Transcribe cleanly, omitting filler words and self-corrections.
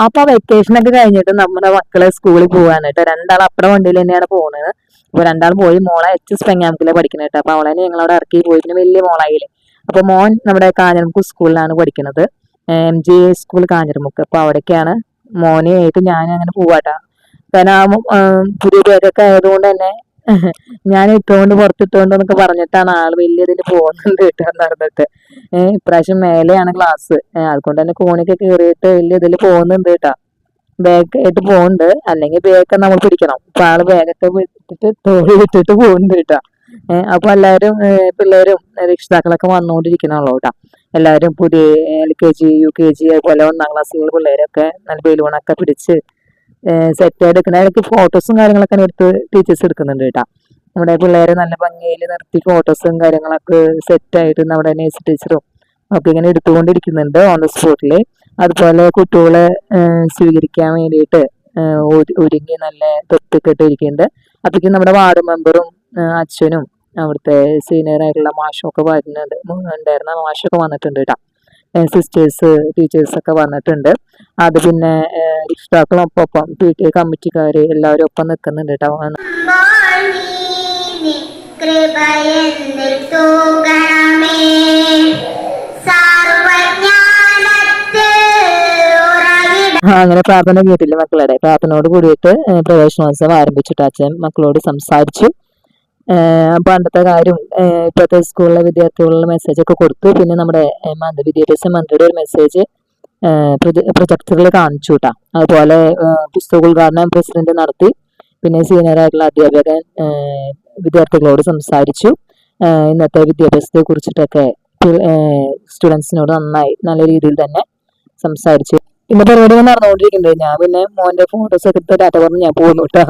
അപ്പൊ വെക്കേഷൻ ഒക്കെ കഴിഞ്ഞിട്ട് നമ്മുടെ മക്കള് സ്കൂളിൽ പോവാനായിട്ട് രണ്ടാൾ അപ്പുറം വണ്ടിയിൽ തന്നെയാണ് പോകുന്നത്. അപ്പൊ രണ്ടാൾ പോയി. മോളെ HS പെങ്ങാമത്തിലെ പഠിക്കുന്നത് കേട്ടോ. അപ്പൊ അവളെ ഞങ്ങളവിടെ ഇറക്കി പോയി. പിന്നെ വലിയ മോളായില്ലേ. അപ്പൊ മോൻ നമ്മുടെ കാഞ്ഞിരമുക്ക് സ്കൂളിലാണ് പഠിക്കുന്നത്. MG school Kanjiramukku. അപ്പൊ അവിടേക്കാണ് മോനെ ആയിട്ട് ഞാൻ അങ്ങനെ പോവാട്ടാ. കാരണം പുതിയ ബാഗൊക്കെ ആയതുകൊണ്ട് തന്നെ ഞാൻ ഇട്ടുകൊണ്ട് പുറത്തിട്ടുകൊണ്ട് എന്നൊക്കെ പറഞ്ഞിട്ടാണ് ആള് വലിയ ഇതിൽ പോകുന്നുണ്ട് കേട്ടോ നടന്നിട്ട്. ഇപ്രാവശ്യം മേലെയാണ് ക്ലാസ്. അതുകൊണ്ട് തന്നെ കോണിയൊക്കെ കയറിയിട്ട് വലിയ ഇതിൽ പോകുന്നുണ്ട് കേട്ടോ. ബാഗ് ആയിട്ട് പോകുന്നുണ്ട്. അല്ലെങ്കിൽ ബാഗൊക്കെ നമ്മൾ പിടിക്കണം. ഇപ്പൊ ആള് ബാഗൊക്കെ വിട്ടിട്ട് തോളി വിട്ടിട്ട് പോകുന്നുണ്ട് കേട്ടോ. അപ്പൊ എല്ലാവരും പിള്ളേരും രക്ഷിതാക്കളൊക്കെ വന്നുകൊണ്ടിരിക്കണുള്ളൂ കേട്ടോ. എല്ലാവരും പുതിയ LKG UKG അതുപോലെ 1ാം ക്ലാസ്സിലുള്ള പിള്ളേരൊക്കെ നല്ല ബലൂണൊക്കെ പിടിച്ച് സെറ്റ് എടുക്കണ എനിക്ക് ഫോട്ടോസും കാര്യങ്ങളൊക്കെ എടുത്ത് ടീച്ചേഴ്സ് എടുക്കുന്നുണ്ട് കേട്ടോ. നമ്മുടെ പിള്ളേരെ നല്ല ഭംഗിയിൽ നിർത്തി ഫോട്ടോസും കാര്യങ്ങളൊക്കെ സെറ്റായിട്ട് നമ്മുടെ നേഴ്സ് ടീച്ചറും ഒക്കെ ഇങ്ങനെ എടുത്തുകൊണ്ടിരിക്കുന്നുണ്ട് ഓൺ ദ സ്പോട്ടില്. അതുപോലെ കുട്ടികളെ സ്വീകരിക്കാൻ വേണ്ടിയിട്ട് ഒരുങ്ങി നല്ല തൊപ്പിക്കെട്ട് ഇരിക്കുന്നുണ്ട്. അപ്പോഴേക്കും നമ്മുടെ വാർഡ് മെമ്പറും അച്ഛനും അവിടുത്തെ സീനിയർ ആയിട്ടുള്ള മാഷും ഒക്കെ വരുന്നുണ്ട്. ഉണ്ടായിരുന്ന മാഷൊക്കെ വന്നിട്ടുണ്ട് കേട്ടോ. സിസ്റ്റേഴ്സ് ടീച്ചേഴ്സൊക്കെ വന്നിട്ടുണ്ട്. അത് പിന്നെ രക്ഷിതാക്കളൊപ്പം PTA കമ്മിറ്റിക്കാര് എല്ലാവരും ഒപ്പം നിൽക്കുന്നുണ്ട് കേട്ടോ. അങ്ങനെ പ്രാർത്ഥന കേട്ടില്ല മക്കളുടെ. പ്രാർത്ഥനയോട് കൂടിയിട്ട് പ്രവേശനോത്സവം ആരംഭിച്ചിട്ട് അച്ഛൻ മക്കളോട് സംസാരിച്ചു. പണ്ടത്തെ കാര്യം ഇപ്പോഴത്തെ സ്കൂളിലെ വിദ്യാർത്ഥികളുടെ മെസ്സേജ് ഒക്കെ കൊടുത്തു. പിന്നെ നമ്മുടെ വിദ്യാഭ്യാസ മന്ത്രിയുടെ ഒരു മെസ്സേജ് പ്രൊജക്ടറിൽ കാണിച്ചു കേട്ടാ. അതുപോലെ പുസ്തകോദ്ഘാടനം പ്രസിഡന്റ് നടത്തി. പിന്നെ സീനിയർ ആയിട്ടുള്ള അധ്യാപകൻ വിദ്യാർത്ഥികളോട് സംസാരിച്ചു. ഇന്നത്തെ വിദ്യാഭ്യാസത്തെ കുറിച്ചിട്ടൊക്കെ സ്റ്റുഡൻസിനോട് നന്നായി നല്ല രീതിയിൽ തന്നെ സംസാരിച്ചു. ഇന്ന് പരിപാടികൾ നടന്നുകൊണ്ടിരിക്കുന്നുണ്ട്. ഞാൻ പിന്നെ മോന്റെ ഫോട്ടോസ് ഒക്കെ എടുത്ത് ഡാറ്റ പറഞ്ഞ് ഞാൻ പോകുന്നു കേട്ടോ.